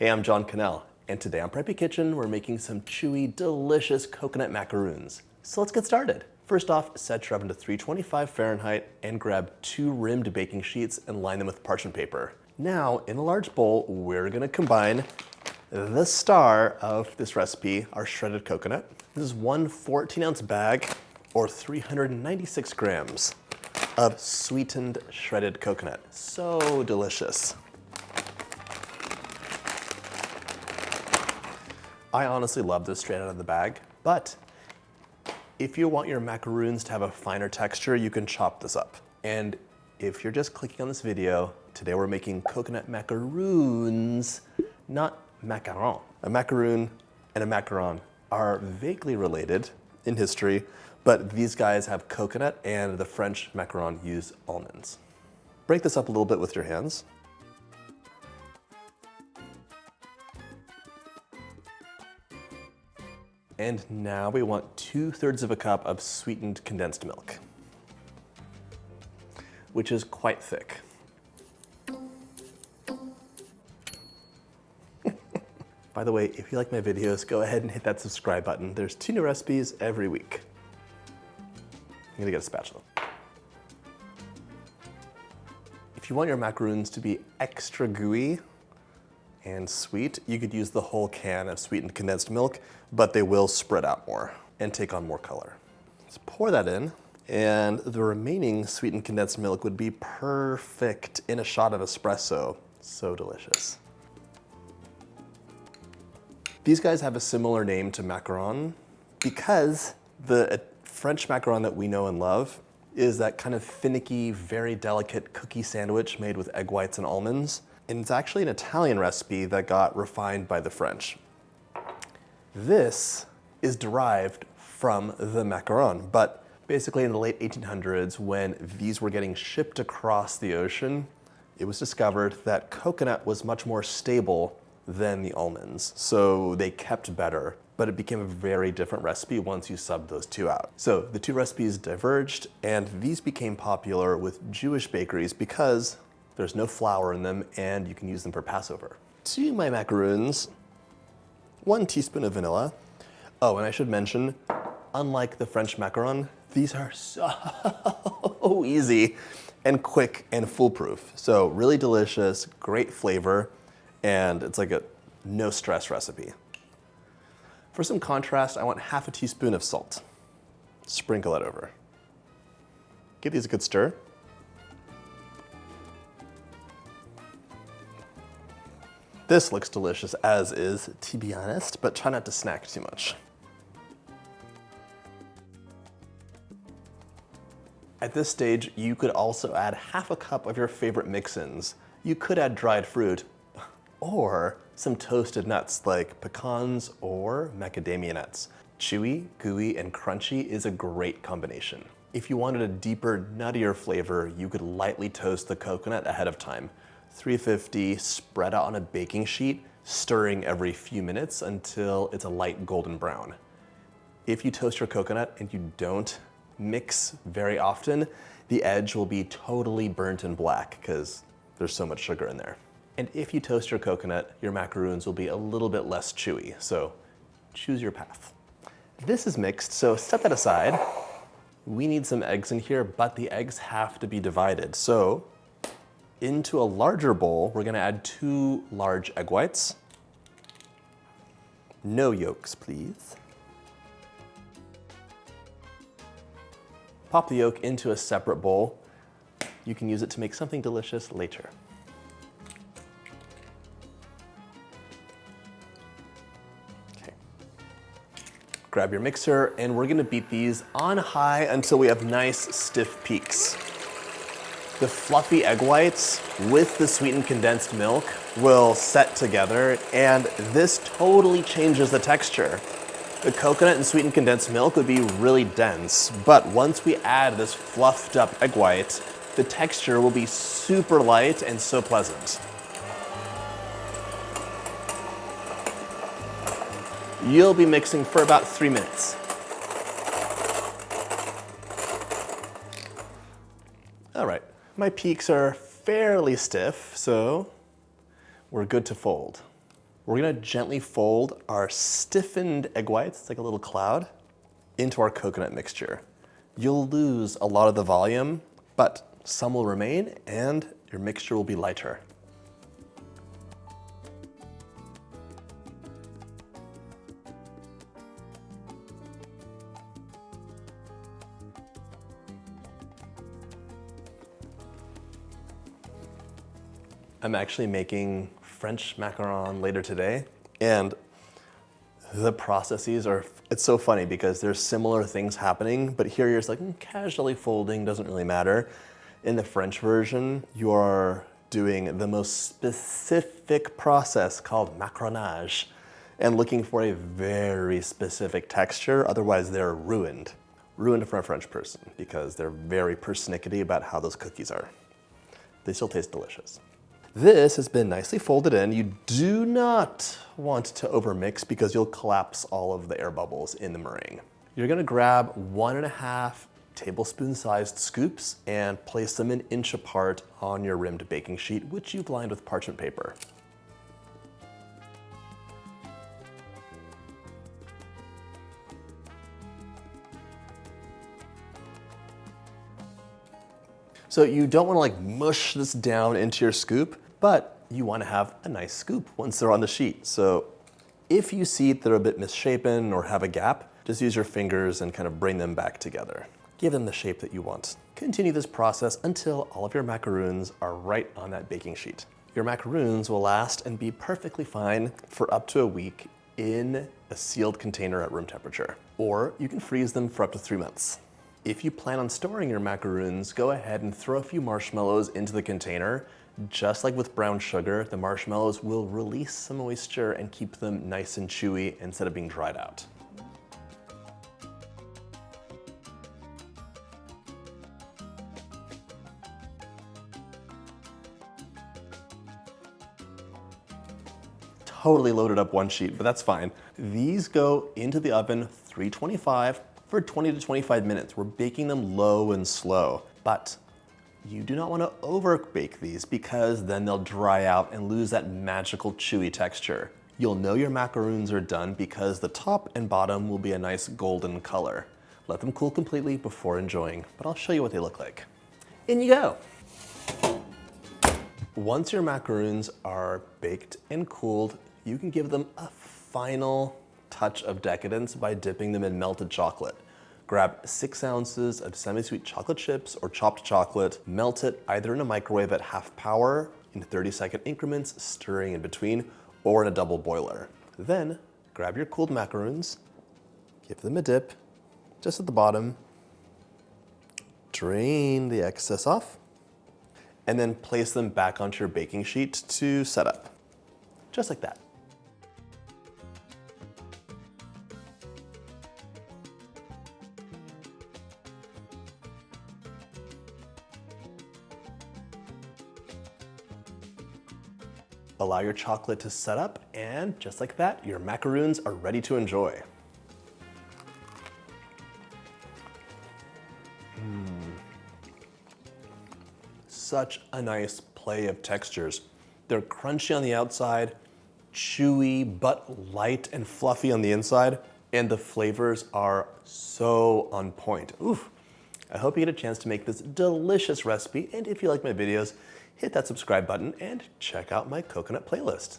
Hey, I'm John Cannell, and today on Preppy Kitchen, we're making some chewy, delicious coconut macaroons. So let's get started. First off, set your oven to 325 Fahrenheit and grab 2 rimmed baking sheets and line them with parchment paper. Now, in a large bowl, we're gonna combine the star of this recipe, our shredded coconut. This is one 14-ounce bag, or 396 grams of sweetened shredded coconut. So delicious. I honestly love this straight out of the bag, but if you want your macaroons to have a finer texture, you can chop this up. And if you're just clicking on this video, today we're making coconut macaroons, not macaron. A macaroon and a macaron are vaguely related in history, but these guys have coconut and the French macaron use almonds. Break this up a little bit with your hands. And now we want 2/3 of a cup of sweetened condensed milk, which is quite thick. By the way, if you like my videos, go ahead and hit that subscribe button. There's 2 new recipes every week. I'm gonna get a spatula. If you want your macaroons to be extra gooey and sweet, you could use the whole can of sweetened condensed milk, but they will spread out more and take on more color. Let's pour that in, and the remaining sweetened condensed milk would be perfect in a shot of espresso. So delicious. These guys have a similar name to macaron because the French macaron that we know and love is that kind of finicky, very delicate cookie sandwich made with egg whites and almonds. And it's actually an Italian recipe that got refined by the French. This is derived from the macaron, but basically in the late 1800s, when these were getting shipped across the ocean, it was discovered that coconut was much more stable than the almonds, so they kept better, but it became a very different recipe once you subbed those 2 out. So the 2 recipes diverged, and these became popular with Jewish bakeries because there's no flour in them, and you can use them for Passover. To my macaroons, 1 teaspoon of vanilla. Oh, and I should mention, unlike the French macaron, these are so easy and quick and foolproof. So really delicious, great flavor, and it's like a no stress recipe. For some contrast, I want 1/2 teaspoon of salt. Sprinkle that over. Give these a good stir. This looks delicious as is, to be honest, but try not to snack too much. At this stage, you could also add 1/2 cup of your favorite mix-ins. You could add dried fruit or some toasted nuts like pecans or macadamia nuts. Chewy, gooey, and crunchy is a great combination. If you wanted a deeper, nuttier flavor, you could lightly toast the coconut ahead of time. 350, spread out on a baking sheet, stirring every few minutes until it's a light golden brown. If you toast your coconut and you don't mix very often, the edge will be totally burnt and black because there's so much sugar in there. And if you toast your coconut, your macaroons will be a little bit less chewy, so choose your path. This is mixed, so set that aside. We need some eggs in here, but the eggs have to be divided. So into a larger bowl, we're gonna add 2 large egg whites. No yolks, please. Pop the yolk into a separate bowl. You can use it to make something delicious later. Okay. Grab your mixer, and we're gonna beat these on high until we have nice, stiff peaks. The fluffy egg whites with the sweetened condensed milk will set together, and this totally changes the texture. The coconut and sweetened condensed milk would be really dense, but once we add this fluffed up egg white, the texture will be super light and so pleasant. You'll be mixing for about 3 minutes. All right, my peaks are fairly stiff, so we're good to fold. We're gonna gently fold our stiffened egg whites, it's like a little cloud, into our coconut mixture. You'll lose a lot of the volume, but some will remain and your mixture will be lighter. I'm actually making French macaron later today, and the processes are, it's so funny because there's similar things happening, but here you're just like, casually folding, doesn't really matter. In the French version, you are doing the most specific process called macaronage and looking for a very specific texture, otherwise they're ruined. Ruined for a French person because they're very persnickety about how those cookies are. They still taste delicious. This has been nicely folded in. You do not want to overmix because you'll collapse all of the air bubbles in the meringue. You're gonna grab 1.5 tablespoon-sized scoops and place them an inch apart on your rimmed baking sheet, which you've lined with parchment paper. So you don't want to like mush this down into your scoop, but you want to have a nice scoop once they're on the sheet. So if you see they're a bit misshapen or have a gap, just use your fingers and kind of bring them back together. Give them the shape that you want. Continue this process until all of your macaroons are right on that baking sheet. Your macaroons will last and be perfectly fine for up to a week in a sealed container at room temperature, or you can freeze them for up to 3 months. If you plan on storing your macaroons, go ahead and throw a few marshmallows into the container. Just like with brown sugar, the marshmallows will release some moisture and keep them nice and chewy instead of being dried out. Totally loaded up one sheet, but that's fine. These go into the oven 325 for 20 to 25 minutes. We're baking them low and slow, but you do not want to over bake these because then they'll dry out and lose that magical chewy texture. You'll know your macaroons are done because the top and bottom will be a nice golden color. Let them cool completely before enjoying, but I'll show you what they look like. In you go. Once your macaroons are baked and cooled, you can give them a final touch of decadence by dipping them in melted chocolate. Grab 6 ounces of semi-sweet chocolate chips or chopped chocolate, melt it either in a microwave at half power in 30-second increments, stirring in between, or in a double boiler. Then grab your cooled macaroons, give them a dip just at the bottom, drain the excess off, and then place them back onto your baking sheet to set up. Just like that. Allow your chocolate to set up, and just like that, your macaroons are ready to enjoy. Such a nice play of textures. They're crunchy on the outside, chewy but light and fluffy on the inside, and the flavors are so on point. Oof. I hope you get a chance to make this delicious recipe, and if you like my videos, hit that subscribe button and check out my coconut playlist.